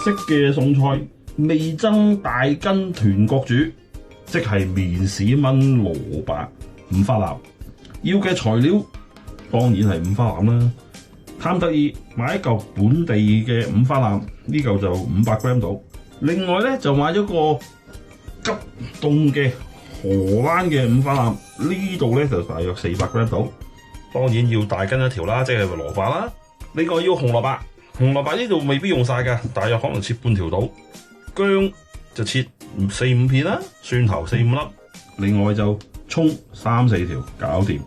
色嘅餸菜味噌大根豚角煮，即係麵豉炆蘿蔔五花腩。要嘅材料當然係五花腩啦。貪得意買一嚿本地嘅五花腩，呢嚿就500g 到。另外咧就買咗個急凍嘅荷蘭嘅五花腩，呢度咧就大約400g 到。當然要大根一條啦，即係蘿蔔啦。另外要紅蘿蔔，紅蘿蔔呢度未必用晒㗎，大約可能切半條到。薑就切4-5片啦，蒜頭4-5粒。另外就葱3-4條，搞掂。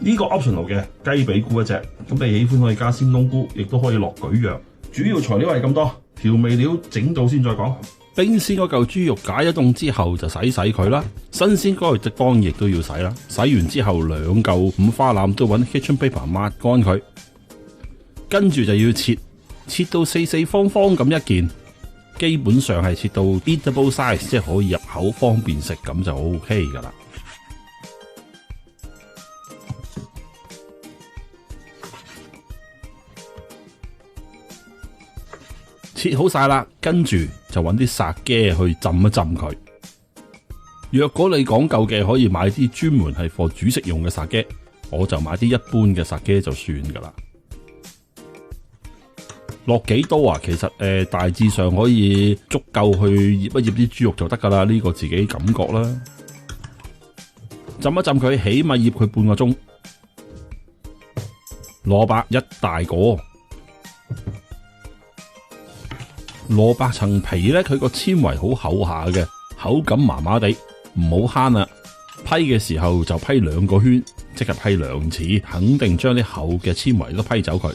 呢個 optional 嘅雞髀菇一隻，咁你喜歡可以加鮮冬菇，亦都可以落蒟蒻。主要材料係咁多，調味料整到先再講。冰鮮嗰嚿豬肉解咗凍之後就洗佢啦，新鮮嗰嚿當然亦都要洗啦。洗完之後2嚿五花腩都揾 kitchen paper 抹乾佢，跟住就要切到四四方方咁一件，基本上係切到 eatable size， 即係可以入口方便食咁就 OK 噶啦。切好晒啦，跟住就揾啲剎茄去浸一浸佢。若果你講究嘅，可以買啲專門係for煮食用嘅剎茄，我就買啲一般嘅剎茄就算噶啦。落幾多啊？其實大致上可以足夠去醃一醃啲豬肉就得噶啦，呢個自己感覺啦。浸一浸佢，起碼醃佢半個鐘。蘿蔔一大個。蘿蔔層皮咧，佢個纖維好厚下嘅，口感麻麻地，唔好慳啦。批嘅時候就批2個圈，即係批2次，肯定將啲厚嘅纖維都批走佢。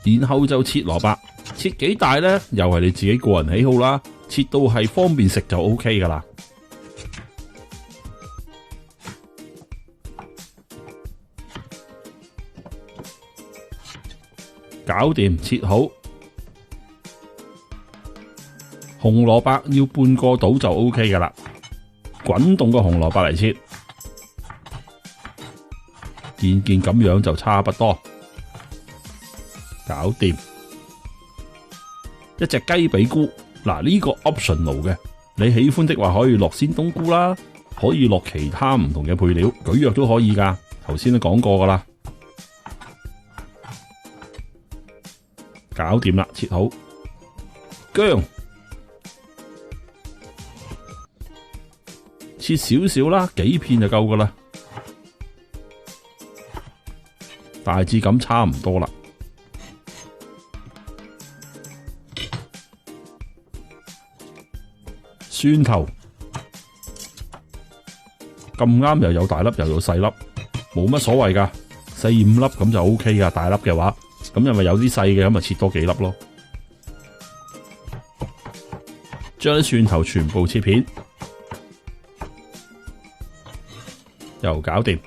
然後就切蘿蔔，切幾大咧，又係你自己個人喜好啦。切到係方便食就 OK 噶啦。搞掂，切好。紅蘿蔔要半個到就 OK 噶啦，滾動個紅蘿蔔嚟切，件咁樣就差不多，搞掂。一隻雞髀菇，嗱呢個 optional 嘅，你喜歡的話可以落鮮冬菇啦，可以落其他唔同嘅配料，蒟蒻都可以噶，頭先都講過噶啦。搞掂啦，切好。薑切少少啦，幾片就夠噶啦，大致咁差唔多啦。蒜頭咁啱又有大粒又有細粒，冇乜所謂噶，4-5粒咁就 OK 噶。大粒嘅話，咁因為有啲細嘅，咁咪切多幾粒咯。將啲蒜頭全部切片。又搞掂，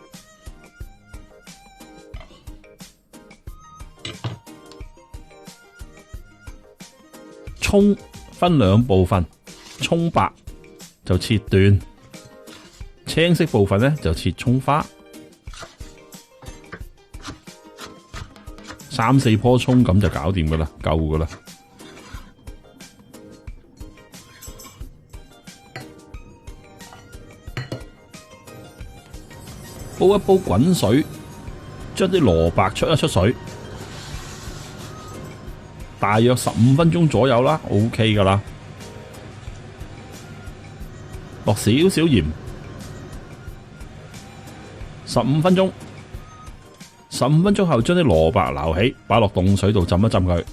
蔥分2部分，蔥白就切段，青色部分呢就切蔥花，3-4棵蔥咁就搞掂噶啦，夠噶啦。煲一煲滾水，將啲蘿蔔出一出水，大約15分鐘左右啦 ，OK 噶啦。落少少鹽，15分鐘。15分鐘後，將啲蘿蔔撈起，擺落凍水度浸一浸佢。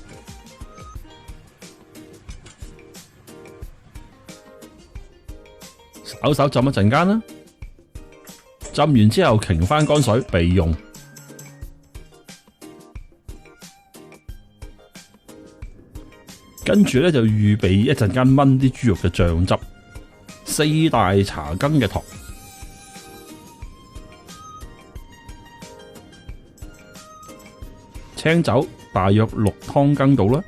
稍浸一陣間啦。浸完之後，擎翻乾水備用。跟住咧就預備一陣間炆啲豬肉嘅醬汁，4大茶羹嘅糖，青酒大約6湯羹到啦。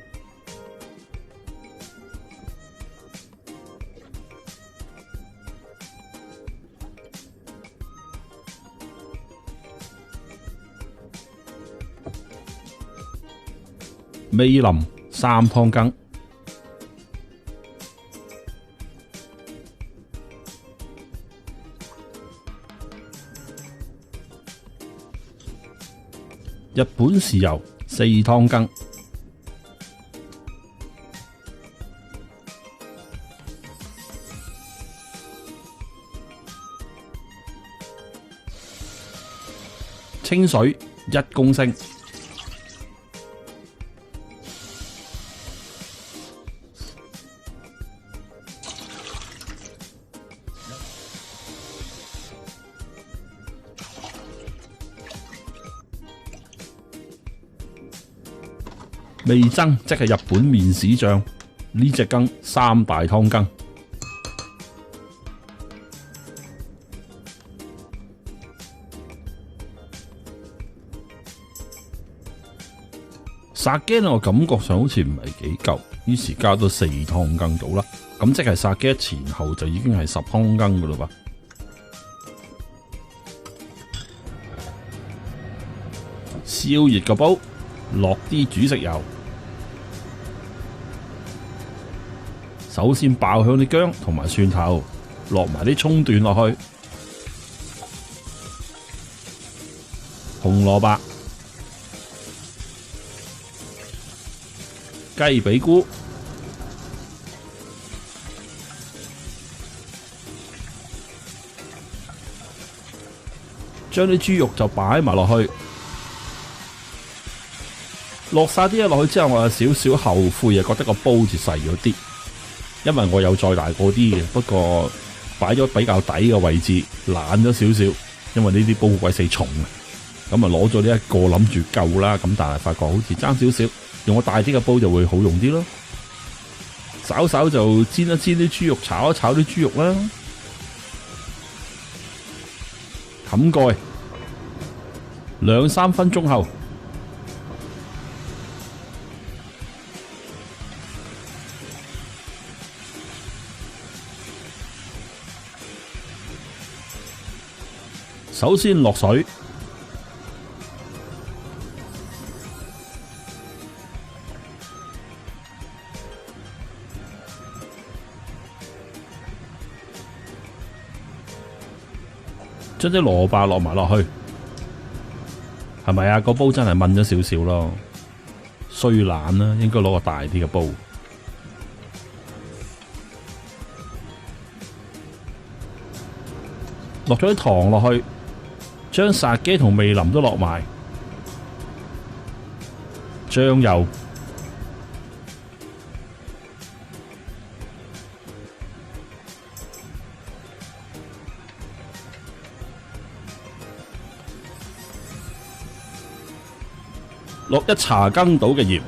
味淋3湯羹，日本豉油4湯羹，清水1公升，味噌即係日本麵豉醬，呢隻羹3大湯羹。沙爹我感覺上好似唔係幾夠，於是加到4湯羹到啦。咁即係沙爹前後就已經係10湯羹噶啦噃。燒熱個煲，落啲煮食油。首先爆香啲薑同埋蒜頭，落埋啲葱段落去，紅蘿蔔、雞髀菇、將啲豬肉就擺埋落去，落晒啲嘢落去之後，我有少少後悔啊，覺得個煲好似細咗啲，因為我有再大個啲嘅，不過擺咗比較底嘅位置，懶咗少少，因為呢啲煲好鬼死重啊，咁啊攞咗呢一個諗住夠啦，咁但係發覺好似爭少少。用個大啲嘅煲就會好用啲咯，稍稍就煎一煎啲豬肉，炒一炒啲豬肉啦，冚蓋2-3分鐘後，首先落水。將啲蘿蔔落埋落去，係咪啊？個煲真係燜咗少少咯，衰懶啦，應該攞個大啲嘅煲。落咗啲糖落去，將沙爹同味淋都落埋，醬油、落1茶羹到嘅鹽，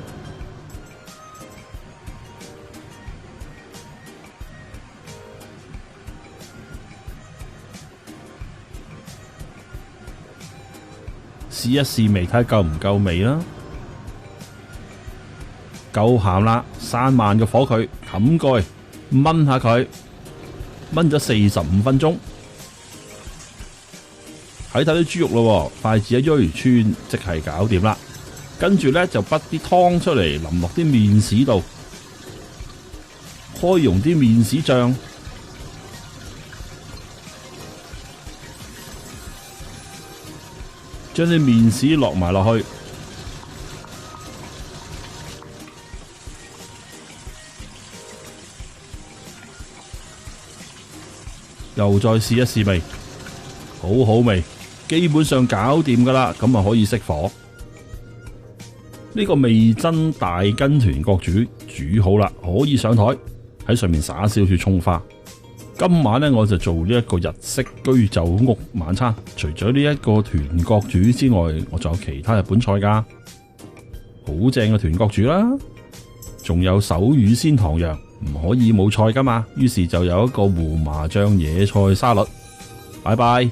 試一試味，睇下夠唔夠味啦。夠鹹啦，閂慢個火佢，冚蓋燜下佢，燜咗45分鐘。睇睇啲豬肉咯，筷子一喐穿，即係搞掂啦。跟住咧就滗啲湯出嚟，淋落啲麵豉度，開溶啲麵豉醬，將啲麵豉落埋落去，又再試一試味，好好味，基本上搞掂噶啦，咁啊可以熄火。呢個味噌大筋豚角煮煮好啦，可以上台，喺上面灑少少蔥花。今晚呢，我就做呢一個日式居酒屋晚餐，除咗呢一個豚角煮之外，我仲有其他日本菜噶，好正嘅豚角煮啦，仲有手語鮮唐揚，唔可以冇菜噶嘛，於是就有一個胡麻醬野菜沙律。拜拜。